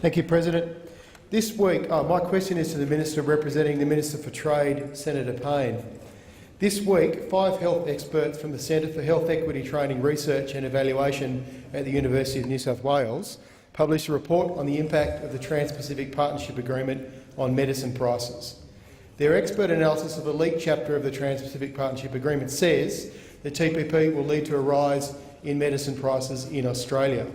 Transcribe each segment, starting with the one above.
Thank you, President. This week, my question is to the Minister representing the Minister for Trade, Senator Payne. This week, 5 health experts from the Centre for Health Equity Training Research and Evaluation at the University of New South Wales published a report on the impact of the Trans-Pacific Partnership Agreement on medicine prices. Their expert analysis of the leaked chapter of the Trans-Pacific Partnership Agreement says the TPP will lead to a rise in medicine prices in Australia.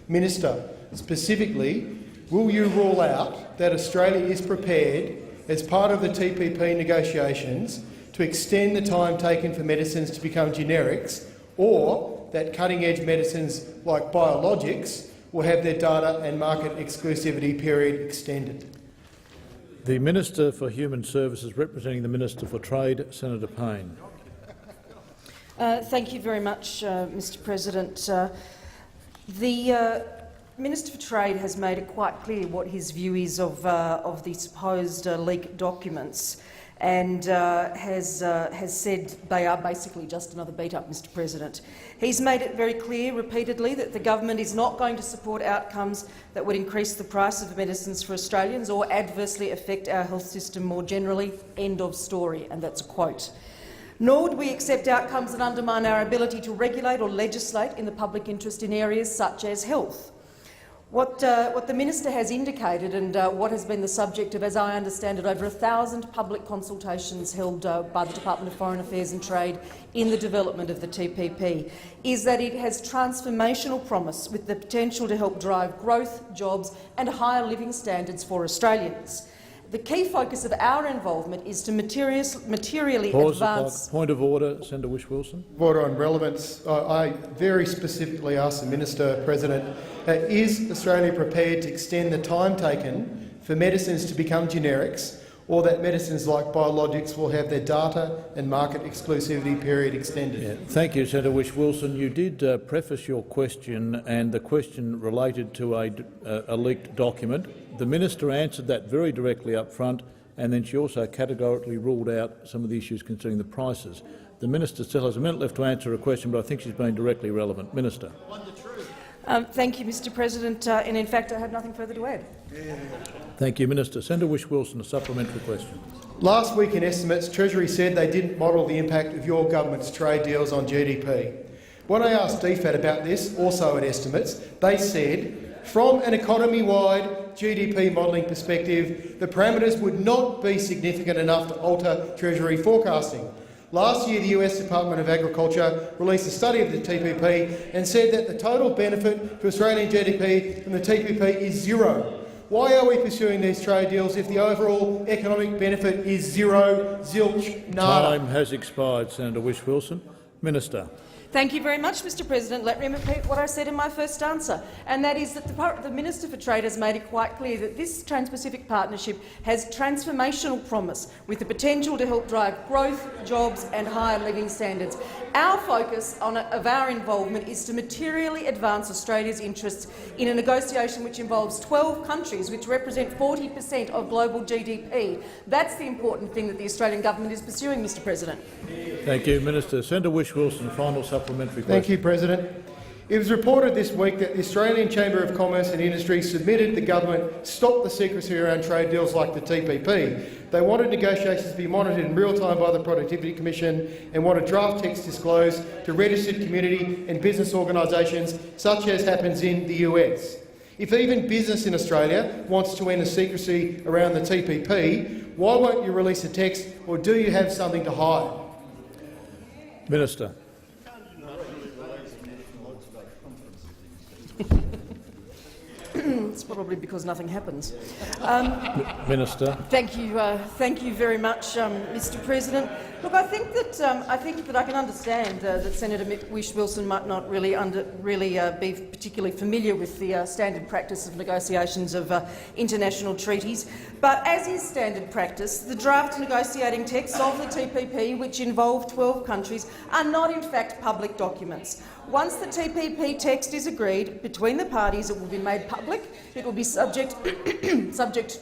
Minister, specifically, will you rule out that Australia is prepared, as part of the TPP negotiations, to extend the time taken for medicines to become generics, or that cutting-edge medicines like biologics will have their data and market exclusivity period extended? The Minister for Human Services representing the Minister for Trade, Senator Payne. Thank you very much, Mr President. The Minister for Trade has made it quite clear what his view is of the supposed leaked documents, and has said they are basically just another beat-up, Mr President. He's made it very clear repeatedly that the government is not going to support outcomes that would increase the price of medicines for Australians or adversely affect our health system more generally. End of story, and that's a quote. Nor would we accept outcomes that undermine our ability to regulate or legislate in the public interest in areas such as health. What the Minister has indicated, and what has been the subject of, as I understand it, over 1,000 public consultations held by the Department of Foreign Affairs and Trade in the development of the TPP, is that it has transformational promise with the potential to help drive growth, jobs and higher living standards for Australians. The key focus of our involvement is to materially advance— Point of order, Senator Whish-Wilson. Order on relevance. I very specifically ask the Minister, President, is Australia prepared to extend the time taken for medicines to become generics, or that medicines like biologics will have their data and market exclusivity period extended? Yeah. Thank you, Senator Whish-Wilson. You did preface your question, and the question related to a leaked document. The Minister answered that very directly up front, and then she also categorically ruled out some of the issues concerning the prices. The Minister still has a minute left to answer a question, but I think she's been directly relevant. Minister. Thank you, Mr President, and in fact I have nothing further to add. Thank you, Minister. Senator Whish-Wilson, a supplementary question. Last week in estimates, Treasury said they didn't model the impact of your government's trade deals on GDP. When I asked DFAT about this, also at estimates, they said, from an economy-wide GDP modelling perspective, the parameters would not be significant enough to alter Treasury forecasting. Last year, the US Department of Agriculture released a study of the TPP and said that the total benefit to Australian GDP from the TPP is zero. Why are we pursuing these trade deals if the overall economic benefit is zero, zilch, nada? Time has expired, Senator Whish-Wilson. Minister. Thank you very much, Mr President. Let me repeat what I said in my first answer, and that is that the Minister for Trade has made it quite clear that this Trans-Pacific Partnership has transformational promise with the potential to help drive growth, jobs and higher living standards. Our focus of our involvement is to materially advance Australia's interests in a negotiation which involves 12 countries, which represent 40% of global GDP. That's the important thing that the Australian government is pursuing, Mr President. Thank you, Minister. Senator Whish-Wilson, final supplementary question. Thank you, President. It was reported this week that the Australian Chamber of Commerce and Industry submitted the government stop the secrecy around trade deals like the TPP. They wanted negotiations to be monitored in real time by the Productivity Commission and wanted draft text disclosed to registered community and business organisations, such as happens in the US. If even business in Australia wants to end the secrecy around the TPP, why won't you release a text, or do you have something to hide? Minister. It's probably because nothing happens. Minister. Thank you very much, Mr President. Look, I think that I can understand that Senator Whish-Wilson might not really be particularly familiar with the standard practice of negotiations of international treaties. But as is standard practice, the draft negotiating texts of the TPP, which involve 12 countries, are not in fact public documents. Once the TPP text is agreed between the parties, it will be made public. It will be subject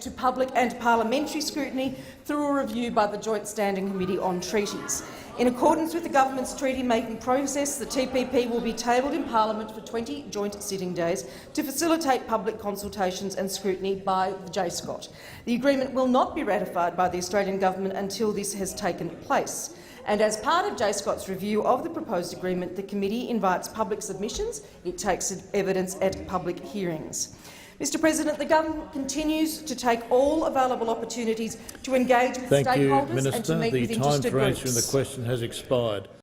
to public and parliamentary scrutiny through a review by the Joint Standing Committee on Treaties. In accordance with the government's treaty-making process, the TPP will be tabled in Parliament for 20 joint sitting days to facilitate public consultations and scrutiny by the JSCOT. The agreement will not be ratified by the Australian government until this has taken place. And as part of JSCOT's review of the proposed agreement, the committee invites public submissions. It takes evidence at public hearings. Mr President, the government continues to take all available opportunities to engage with Thank you, stakeholders Minister. and to meet the with time interested for answering groups. the question has expired.